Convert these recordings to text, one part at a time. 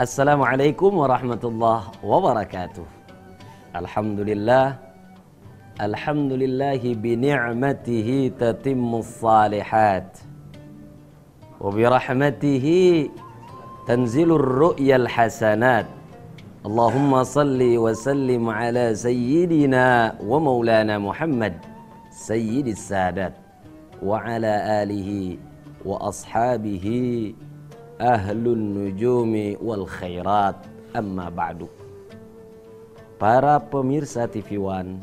Assalamualaikum warahmatullahi wabarakatuh. Alhamdulillah, alhamdulillahi bi ni'matihi tatimmus salihat wa bi rahmatihi tanzilur ru'yal hasanat. Allahumma salli wa sallim ala sayyidina wa maulana Muhammad sayyidis sadat wa ala alihi wa ashabihi ahlun nujumi wal khairat, amma ba'du. Para pemirsa TV One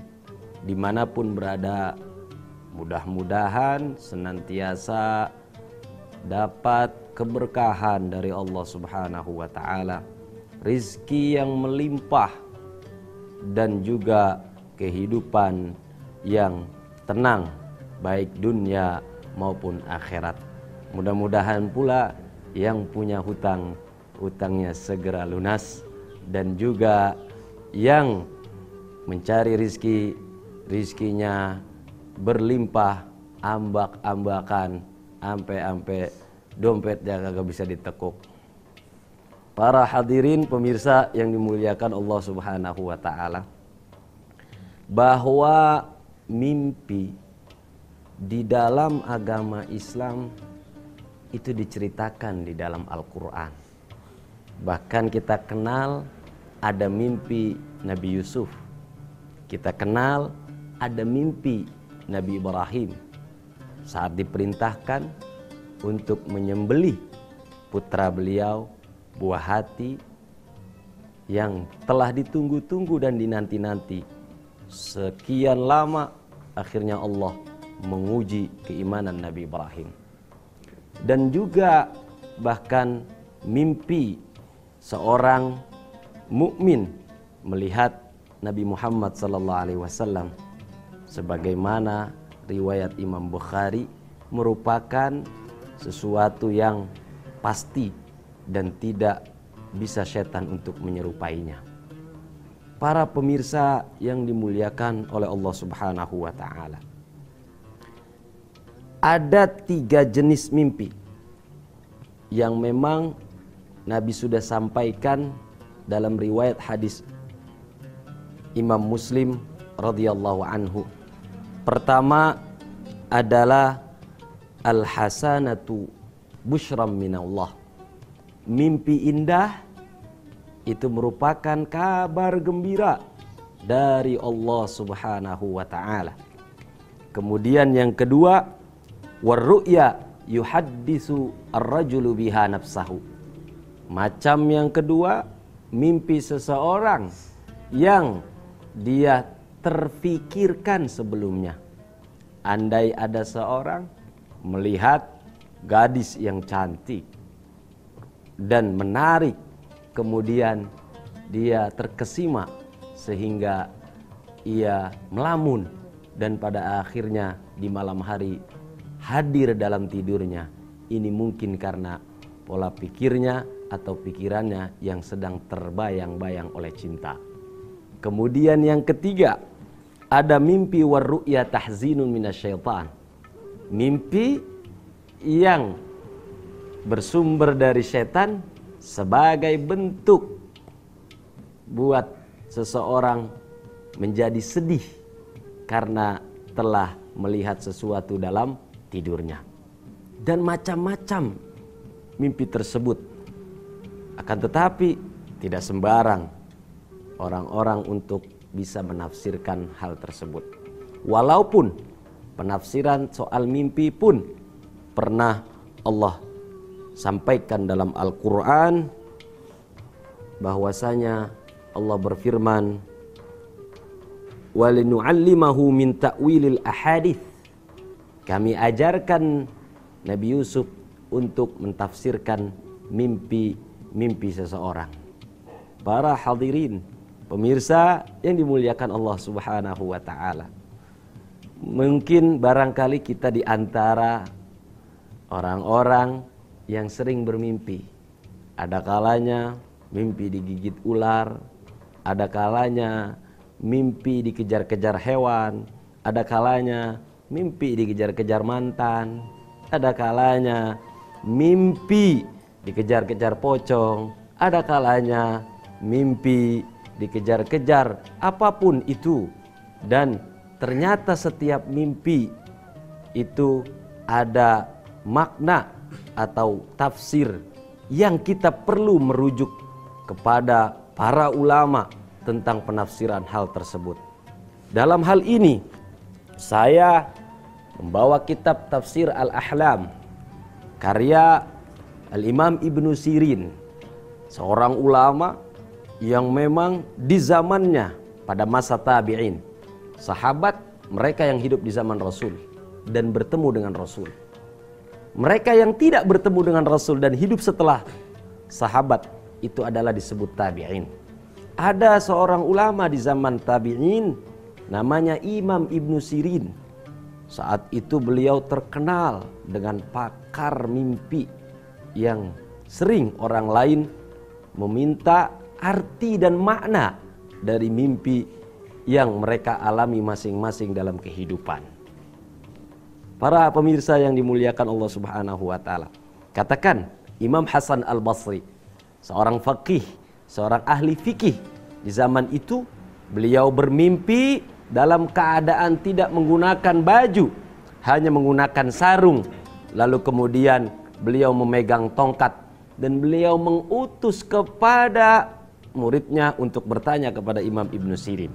dimanapun berada, mudah-mudahan senantiasa dapat keberkahan dari Allah Subhanahu wa ta'ala, rizki yang melimpah dan juga kehidupan yang tenang baik dunia maupun akhirat. Mudah-mudahan pula yang punya hutang, hutangnya segera lunas, dan juga yang mencari rizki, rizkinya berlimpah, ambak-ambakan, ampe-ampe dompetnya kagak bisa ditekuk. Para hadirin pemirsa yang dimuliakan Allah Subhanahu wa ta'ala, bahwa mimpi di dalam agama Islam itu diceritakan di dalam Al-Quran. Bahkan kita kenal ada mimpi Nabi Yusuf, kita kenal ada mimpi Nabi Ibrahim saat diperintahkan untuk menyembelih putra beliau, buah hati yang telah ditunggu-tunggu dan dinanti-nanti sekian lama. Akhirnya Allah menguji keimanan Nabi Ibrahim. Dan juga bahkan mimpi seorang mukmin melihat Nabi Muhammad SAW, sebagaimana riwayat Imam Bukhari, merupakan sesuatu yang pasti dan tidak bisa setan untuk menyerupainya. Para pemirsa yang dimuliakan oleh Allah Subhanahu wa ta'ala, ada 3 jenis mimpi yang memang Nabi sudah sampaikan dalam riwayat hadis Imam Muslim radhiyallahu anhu. Pertama adalah al-hasanatu busyram minallah. Mimpi indah itu merupakan kabar gembira dari Allah Subhanahu wa ta'ala. Kemudian yang kedua, warru'ya yuhaddisu ar-rajulu biha nafsahu. Macam yang kedua, mimpi seseorang yang dia terfikirkan sebelumnya. Andai ada seorang melihat gadis yang cantik dan menarik, kemudian dia terkesima sehingga ia melamun, dan pada akhirnya di malam hari hadir dalam tidurnya. Ini mungkin karena pola pikirnya atau pikirannya yang sedang terbayang-bayang oleh cinta. Kemudian yang ketiga, ada mimpi warru'ya tahzinun minasyaitan. Mimpi yang bersumber dari setan sebagai bentuk buat seseorang menjadi sedih karena telah melihat sesuatu dalam tidurnya. Dan macam-macam mimpi tersebut. Akan tetapi tidak sembarang orang-orang untuk bisa menafsirkan hal tersebut. Walaupun penafsiran soal mimpi pun pernah Allah sampaikan dalam Al-Quran, bahwasanya Allah berfirman, walinu'allimahu min ta'wilil ahadith. Kami ajarkan Nabi Yusuf untuk mentafsirkan mimpi seseorang. Para hadirin pemirsa yang dimuliakan Allah Subhanahu wa ta'ala, mungkin barangkali kita di antara orang-orang yang sering bermimpi. Ada kalanya mimpi digigit ular, ada kalanya mimpi dikejar-kejar hewan, ada kalanya mimpi dikejar-kejar mantan, ada kalanya mimpi dikejar-kejar pocong, ada kalanya mimpi dikejar-kejar apapun itu, dan ternyata setiap mimpi itu ada makna atau tafsir yang kita perlu merujuk kepada para ulama tentang penafsiran hal tersebut. Dalam hal ini saya membawa kitab Tafsir Al-Ahlam karya Al-Imam Ibnu Sirin, seorang ulama yang memang di zamannya pada masa tabi'in, sahabat mereka yang hidup di zaman Rasul dan bertemu dengan Rasul. Mereka yang tidak bertemu dengan Rasul dan hidup setelah sahabat itu adalah disebut tabi'in. Ada seorang ulama di zaman tabi'in namanya Imam Ibnu Sirin. Saat itu beliau terkenal dengan pakar mimpi yang sering orang lain meminta arti dan makna dari mimpi yang mereka alami masing-masing dalam kehidupan. Para pemirsa yang dimuliakan Allah Subhanahu wa taala, katakan Imam Hasan Al-Basri, seorang faqih, seorang ahli fikih di zaman itu, beliau bermimpi dalam keadaan tidak menggunakan baju, hanya menggunakan sarung. Lalu kemudian beliau memegang tongkat dan beliau mengutus kepada muridnya untuk bertanya kepada Imam Ibnu Sirin.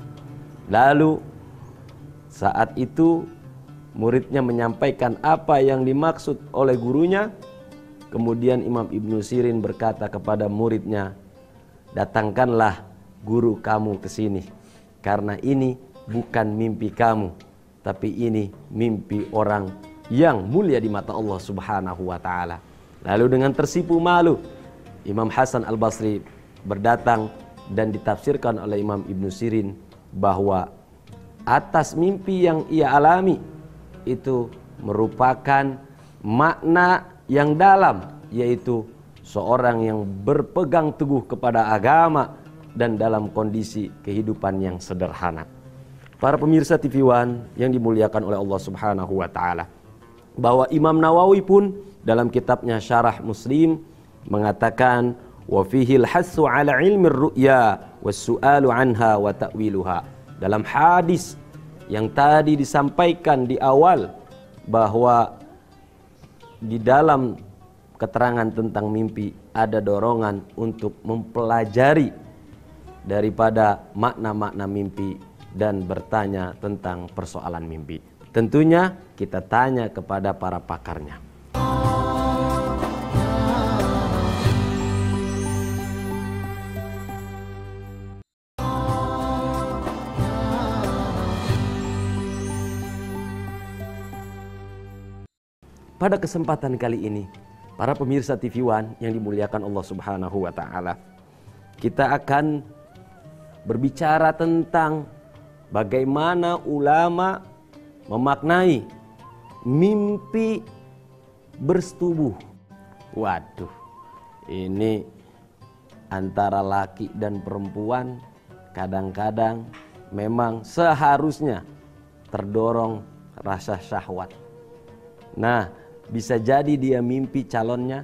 Lalu saat itu muridnya menyampaikan apa yang dimaksud oleh gurunya. Kemudian Imam Ibnu Sirin berkata kepada muridnya, datangkanlah guru kamu ke sini, karena ini bukan mimpi kamu, tapi ini mimpi orang yang mulia di mata Allah Subhanahu wa taala. Lalu dengan tersipu malu, Imam Hasan Al-Basri berdatang dan ditafsirkan oleh Imam Ibnu Sirin bahwa atas mimpi yang ia alami itu merupakan makna yang dalam, yaitu seorang yang berpegang teguh kepada agama dan dalam kondisi kehidupan yang sederhana. Para pemirsa TV One yang dimuliakan oleh Allah Subhanahu wa taala, bahwa Imam Nawawi pun dalam kitabnya Syarah Muslim mengatakan wa fihil hassu ala ilmi ru'ya was-su'alu anha wa ta'wiluha. Dalam hadis yang tadi disampaikan di awal, bahwa di dalam keterangan tentang mimpi ada dorongan untuk mempelajari daripada makna-makna mimpi dan bertanya tentang persoalan mimpi. Tentunya kita tanya kepada para pakarnya. Pada kesempatan kali ini, para pemirsa TV One yang dimuliakan Allah Subhanahu wa taala, kita akan berbicara tentang bagaimana ulama memaknai mimpi bersetubuh. Waduh, ini antara laki dan perempuan kadang-kadang memang seharusnya terdorong rasa syahwat. Nah, bisa jadi dia mimpi calonnya,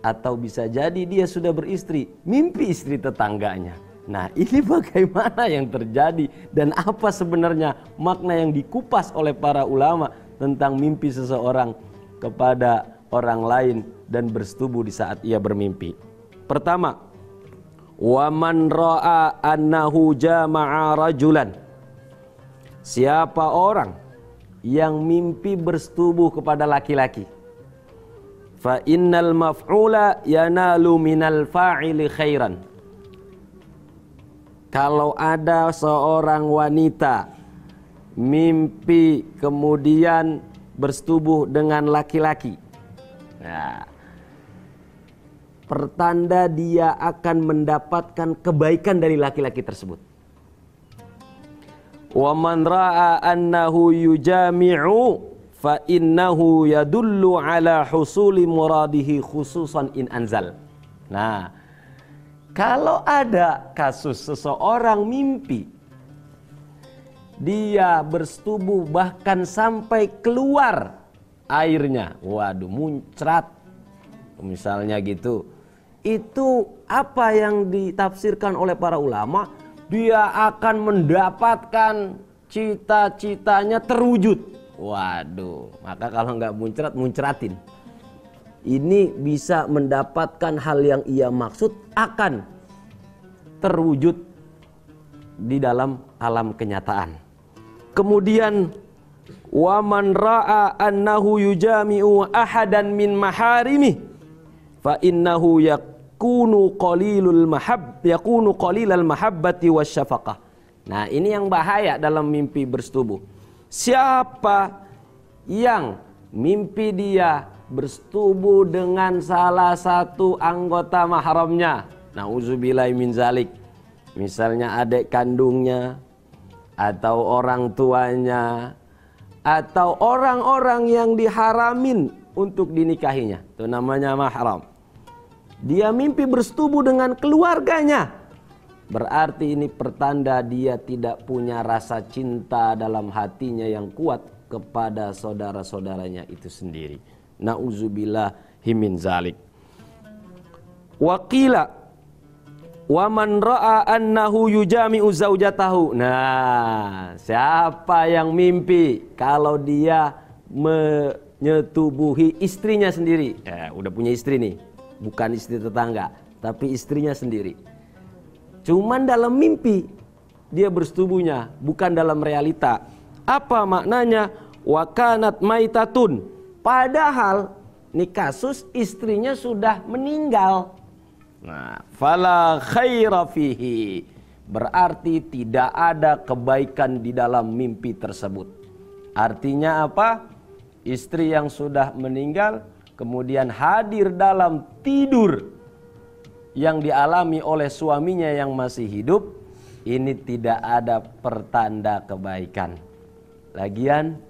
atau bisa jadi dia sudah beristri, mimpi istri tetangganya. Nah, ini bagaimana yang terjadi dan apa sebenarnya makna yang dikupas oleh para ulama tentang mimpi seseorang kepada orang lain dan bersetubuh di saat ia bermimpi. Pertama, wa man ra'a annahu jama'a rajulan. Siapa orang yang mimpi bersetubuh kepada laki-laki, fa innal maf'ula yanalu minal fa'ili khairan. Kalau ada seorang wanita mimpi kemudian bersetubuh dengan laki-laki, nah, pertanda dia akan mendapatkan kebaikan dari laki-laki tersebut. Wa man ra'a annahu yujami'u fa innahu yadullu ala husuli muradihi khususan in anzal. Nah, kalau ada kasus seseorang mimpi dia bersetubuh bahkan sampai keluar airnya, waduh, muncrat misalnya gitu, itu apa yang ditafsirkan oleh para ulama, dia akan mendapatkan cita-citanya terwujud. Waduh, maka kalau nggak muncrat, muncratin. Ini bisa mendapatkan hal yang ia maksud akan terwujud di dalam alam kenyataan. Kemudian wa man ra'a annahu yujami'u ahadan min maharimi fa innahu yakunu qalilal mahabbati wasyafaqah. Nah, ini yang bahaya dalam mimpi bersetubuh. Siapa yang mimpi dia bersetubuh dengan salah satu anggota mahramnya, nauzubillahi min zalik, misalnya adik kandungnya atau orang tuanya atau orang-orang yang diharamin untuk dinikahinya, itu namanya mahram. Dia mimpi bersetubuh dengan keluarganya, berarti ini pertanda dia tidak punya rasa cinta dalam hatinya yang kuat kepada saudara-saudaranya itu sendiri. Nauzubillahi min zalik. Waqila wa man ra'a annahu yujami'u zaujatahu. Nah, siapa yang mimpi kalau dia menyetubuhi istrinya sendiri. Udah punya istri nih, bukan istri tetangga, tapi istrinya sendiri. Cuman dalam mimpi dia bersetubuhnya, bukan dalam realita. Apa maknanya? Wa kanat maitatun. Padahal ini kasus istrinya sudah meninggal. Nah, fala khaira fihi, berarti tidak ada kebaikan di dalam mimpi tersebut. Artinya apa? Istri yang sudah meninggal kemudian hadir dalam tidur yang dialami oleh suaminya yang masih hidup, ini tidak ada pertanda kebaikan. Lagian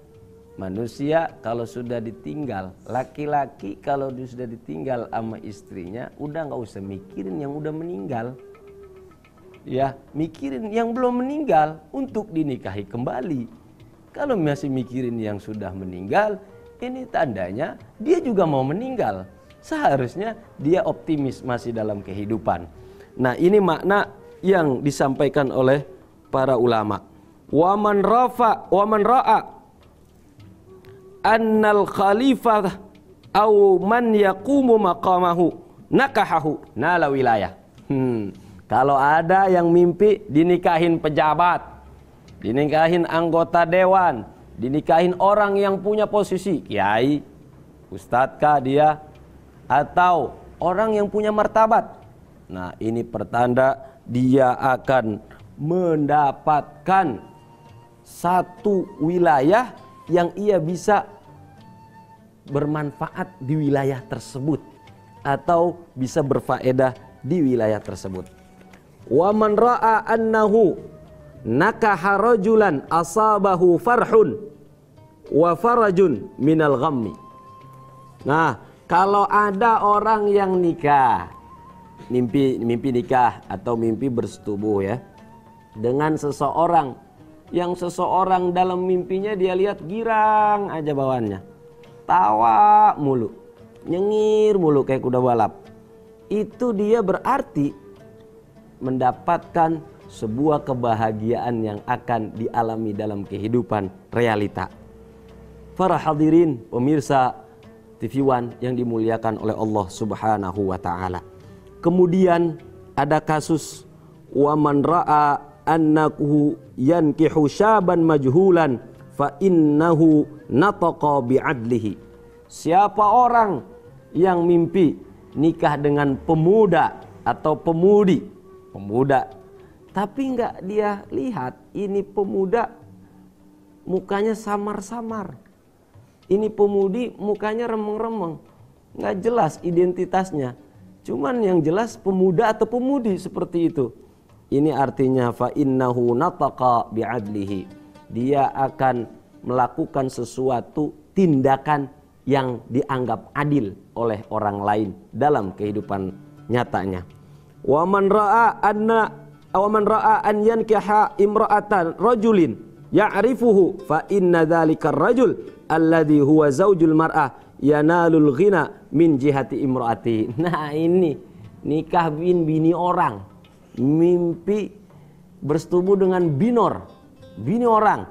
manusia kalau sudah ditinggal, laki-laki kalau dia sudah ditinggal sama istrinya, udah nggak usah mikirin yang udah meninggal. Ya, mikirin yang belum meninggal untuk dinikahi kembali. Kalau masih mikirin yang sudah meninggal, ini tandanya dia juga mau meninggal. Seharusnya dia optimis masih dalam kehidupan. Nah, ini makna yang disampaikan oleh para ulama. Wa man ra'a annal khalifah au man yaqumu maqamahu nakahahu nala wilayah. Kalau ada yang mimpi dinikahin pejabat, dinikahin anggota dewan, dinikahin orang yang punya posisi, kiai, ustadz kah dia, atau orang yang punya martabat. Nah, ini pertanda dia akan mendapatkan satu wilayah yang ia bisa bermanfaat di wilayah tersebut atau bisa berfaedah di wilayah tersebut. Wa man ra'a annahu nakaha rajulan asabahu farhun wa farajun minal ghammi. Nah, kalau ada orang yang nikah, mimpi nikah atau mimpi bersetubuh ya, dengan seseorang yang seseorang dalam mimpinya dia lihat girang aja bawaannya, tawa mulu, nyengir mulu kayak kuda balap, itu dia berarti mendapatkan sebuah kebahagiaan yang akan dialami dalam kehidupan realita. Para hadirin pemirsa TV One yang dimuliakan oleh Allah Subhanahu wa taala. Kemudian ada kasus wa man ra'a annahu yankihu syaban majhulan fa innahu nataqa bi'adlihi. Siapa orang yang mimpi nikah dengan pemuda atau pemudi, pemuda, tapi enggak dia lihat ini pemuda mukanya samar-samar, ini pemudi mukanya remeng-remeng, enggak jelas identitasnya, cuman yang jelas pemuda atau pemudi seperti itu. Ini artinya fa innahu nataqa bi'adlihi. Dia akan melakukan sesuatu tindakan yang dianggap adil oleh orang lain dalam kehidupan nyatanya. Wa man ra'a an yankiha imra'atan rajulin ya'rifuhu fa inna dzalika ar-rajul alladhi huwa zaujul mar'ah yanalul ghina min jihati imra'ati. Nah, ini nikah bini orang, mimpi bersetubuh dengan bini orang.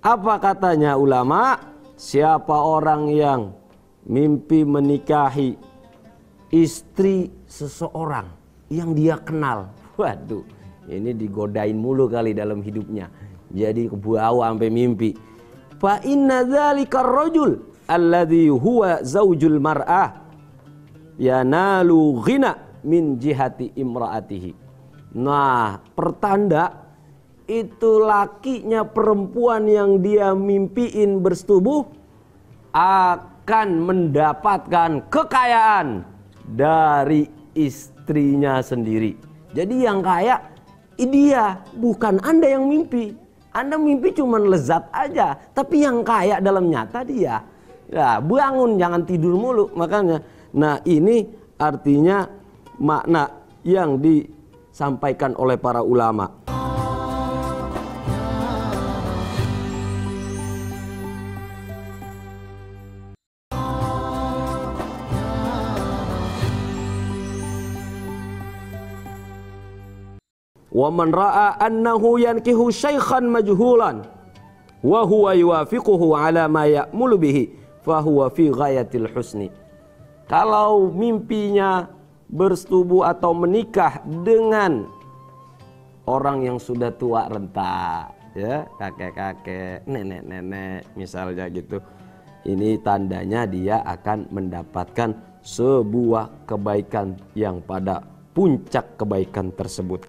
Apa katanya ulama? Siapa orang yang mimpi menikahi istri seseorang yang dia kenal, waduh, ini digodain mulu kali dalam hidupnya, jadi kebawa sampai mimpi. Fa inna dzalika ar-rajul alladhi huwa zaujul mar'ah yanalu ghina min jihati imraatihi. Nah, pertanda itu lakinya perempuan yang dia mimpiin bersetubuh akan mendapatkan kekayaan dari istrinya sendiri. Jadi yang kaya dia, bukan Anda yang mimpi. Anda mimpi cuma lezat aja, tapi yang kaya dalam nyata dia. Ya, bangun, jangan tidur mulu makanya. Nah, ini artinya makna yang disampaikan oleh para ulama. Wa man ra'a annahu yankihu syaikhan majhulan wa huwa yuwafiquhu ala ma ya'mulu bihi fa huwa fi ghayatil husni. Kalau mimpinya bersetubuh atau menikah dengan orang yang sudah tua renta, ya, kakek-kakek, nenek-nenek misalnya gitu, ini tandanya dia akan mendapatkan sebuah kebaikan yang pada puncak kebaikan tersebut.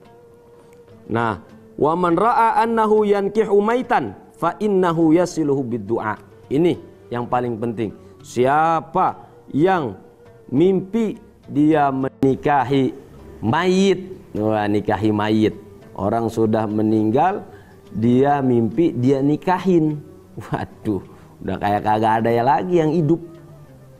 Nah, wa man ra'a annahu yankihu maitan fa innahu yasiluhu bid-du'a. Ini yang paling penting. Siapa yang mimpi dia menikahi mayit, wah, nikahi mayit, orang sudah meninggal, dia mimpi dia nikahin. Waduh, udah kayak kagak ada ya lagi yang hidup.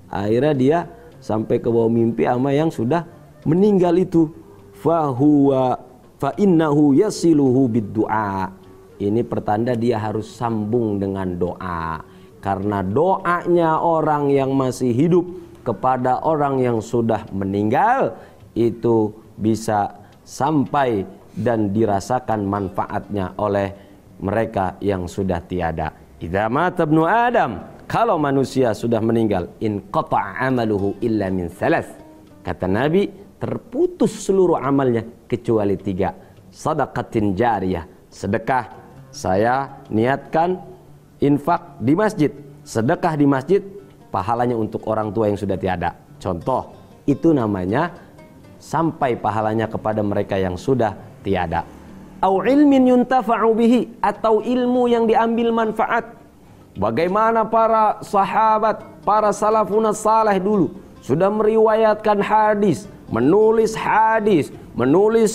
Akhirnya dia sampai ke bawah mimpi sama yang sudah meninggal itu. Fa innahu yasiluhu bid-du'a. Ini pertanda dia harus sambung dengan doa. Karena doanya orang yang masih hidup kepada orang yang sudah meninggal itu bisa sampai dan dirasakan manfaatnya oleh mereka yang sudah tiada. Idza mata ibnu Adam, kalau manusia sudah meninggal, in qata'a amaluhu illa min salas. Kata Nabi, terputus seluruh amalnya kecuali 3. Sadaqatin jariyah, sedekah, saya niatkan infak di masjid, sedekah di masjid, pahalanya untuk orang tua yang sudah tiada. Contoh, itu namanya sampai pahalanya kepada mereka yang sudah tiada. Au ilmin yuntafa'u bihi, atau ilmu yang diambil manfaat. Bagaimana para sahabat, para salafun salih dulu sudah meriwayatkan hadis, menulis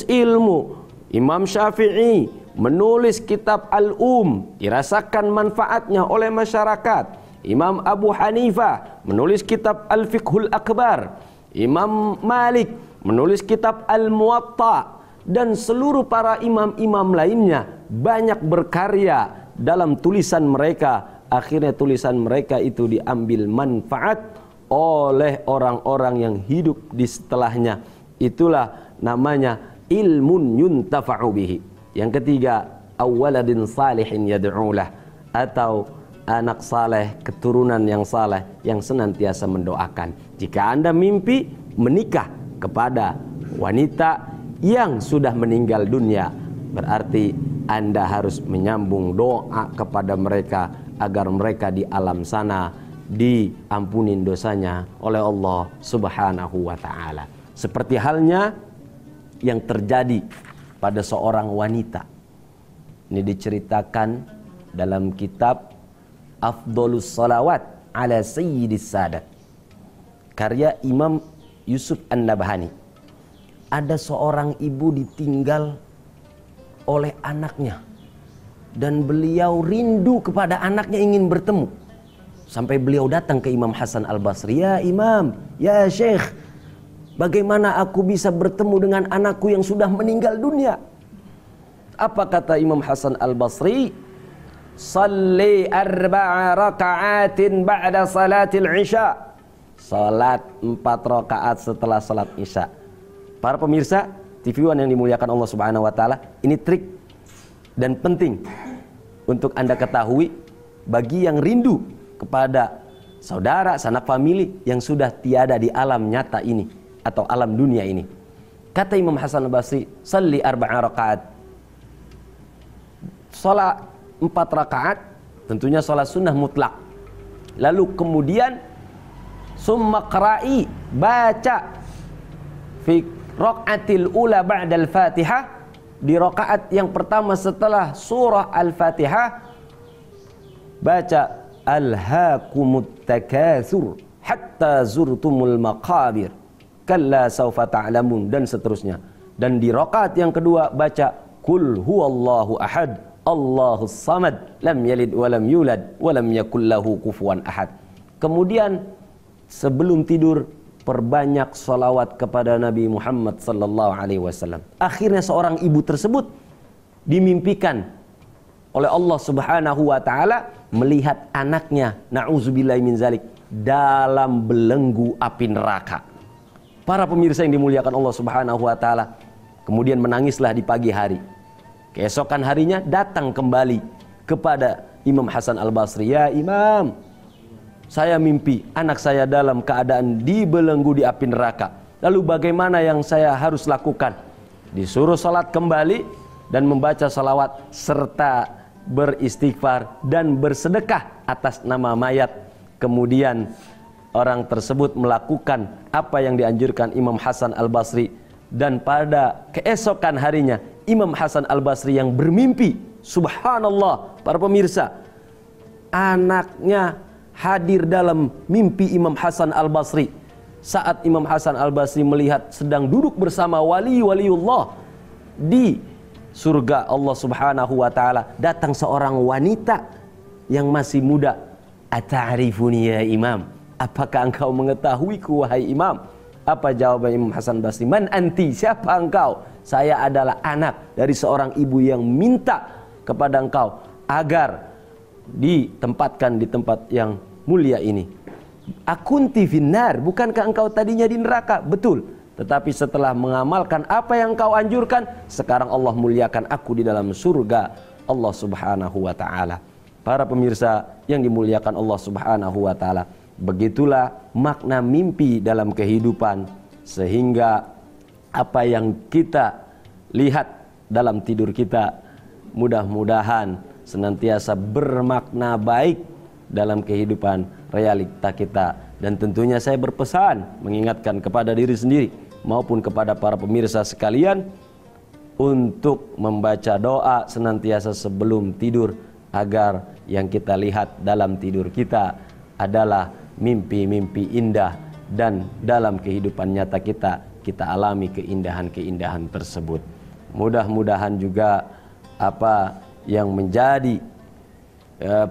ilmu. Imam Syafi'i menulis kitab Al-Um, dirasakan manfaatnya oleh masyarakat. Imam Abu Hanifah menulis kitab Al-Fiqhul Akbar. Imam Malik menulis kitab Al-Muwatta. Dan seluruh para imam-imam lainnya banyak berkarya dalam tulisan mereka. Akhirnya tulisan mereka itu diambil manfaat oleh orang-orang yang hidup di setelahnya. Itulah namanya ilmun yuntafa'u bihi. Yang ketiga, awwaladin salihin yad'ulah, atau anak saleh, keturunan yang saleh yang senantiasa mendoakan. Jika Anda mimpi menikah kepada wanita yang sudah meninggal dunia, berarti Anda harus menyambung doa kepada mereka agar mereka di alam sana diampunin dosanya oleh Allah Subhanahu wa ta'ala. Seperti halnya yang terjadi pada seorang wanita. Ini diceritakan dalam kitab Afdolus Salawat ala Sayyidis Sadat, karya Imam Yusuf An-Nabhani. Ada seorang ibu ditinggal oleh anaknya, dan beliau rindu kepada anaknya, ingin bertemu. Sampai beliau datang ke Imam Hasan Al-Basri, "Ya Imam, ya Syekh, bagaimana aku bisa bertemu dengan anakku yang sudah meninggal dunia?" Apa kata Imam Hasan Al-Basri? "Salli 4 raka'atin ba'da salatil isya." Salat 4 rakaat setelah salat isya. Para pemirsa TV One yang dimuliakan Allah Subhanahu wa taala, ini trik dan penting untuk Anda ketahui bagi yang rindu kepada saudara, sanak famili yang sudah tiada di alam nyata ini atau alam dunia ini. Kata Imam Hasan al-Basri, "Shalli 4 rakaat." Salat 4 rakaat, tentunya salat sunnah mutlak. Lalu kemudian summa qra'i, baca fi raqatil ula ba'dal Fatihah, di rakaat yang pertama setelah surah Al-Fatihah baca alhaakumut takatsur hatta zurtumul maqabir kalla saufa ta'lamun, dan seterusnya. Dan di rakaat yang kedua baca kul huwallahu ahad Allahus samad lam yalid walam yulad walam yakul lahu kufuwan ahad. Kemudian sebelum tidur perbanyak salawat kepada Nabi Muhammad sallallahu alaihi wasallam. Akhirnya seorang ibu tersebut dimimpikan oleh Allah Subhanahu wa taala melihat anaknya, na'udzubillahi min zalik, dalam belenggu api neraka. Para pemirsa yang dimuliakan Allah Subhanahu wa taala, kemudian menangislah di pagi hari. Keesokan harinya datang kembali kepada Imam Hasan al-Basri, "Ya Imam, saya mimpi anak saya dalam keadaan dibelenggu di api neraka. Lalu bagaimana yang saya harus lakukan?" Disuruh salat kembali dan membaca salawat serta beristighfar dan bersedekah atas nama mayat. Kemudian orang tersebut melakukan apa yang dianjurkan Imam Hasan al-Basri, dan pada keesokan harinya Imam Hasan al-Basri yang bermimpi, subhanallah para pemirsa, anaknya hadir dalam mimpi Imam Hasan al-Basri. Saat Imam Hasan al-Basri melihat sedang duduk bersama wali-waliullah di surga Allah Subhanahu wa taala, datang seorang wanita yang masih muda. "Ata'rifuni ya Imam? Apakah engkau mengetahuiku wahai Imam?" Apa jawaban Imam Hasan al-Basri? "Man anti? Siapa engkau?" "Saya adalah anak dari seorang ibu yang minta kepada engkau agar ditempatkan di tempat yang mulia ini." "Akunti finnar, bukankah engkau tadinya di neraka?" "Betul, tetapi setelah mengamalkan apa yang engkau anjurkan, sekarang Allah muliakan aku di dalam surga Allah Subhanahu wa taala." Para pemirsa yang dimuliakan Allah Subhanahu wa taala, begitulah makna mimpi dalam kehidupan, sehingga apa yang kita lihat dalam tidur kita mudah-mudahan senantiasa bermakna baik dalam kehidupan realita kita. Dan tentunya saya berpesan mengingatkan kepada diri sendiri maupun kepada para pemirsa sekalian untuk membaca doa senantiasa sebelum tidur, agar yang kita lihat dalam tidur kita adalah mimpi-mimpi indah, dan dalam kehidupan nyata kita alami keindahan-keindahan tersebut. Mudah-mudahan juga apa yang menjadi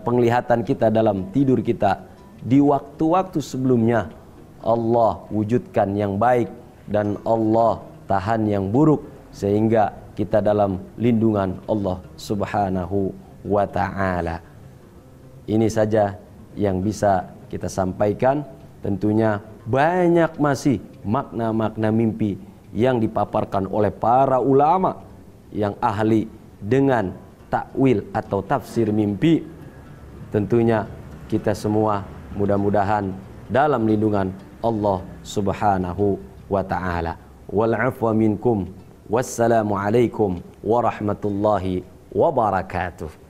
penglihatan kita dalam tidur kita di waktu-waktu sebelumnya Allah wujudkan yang baik, dan Allah tahan yang buruk, sehingga kita dalam lindungan Allah Subhanahu wa ta'ala. Ini saja yang bisa kita sampaikan. Tentunya banyak masih makna-makna mimpi yang dipaparkan oleh para ulama yang ahli dengan takwil atau tafsir mimpi. Tentunya kita semua mudah-mudahan dalam lindungan Allah Subhanahu wa ta'ala. Wal 'afwa minkum. Wassalamu alaikum warahmatullahi wabarakatuh.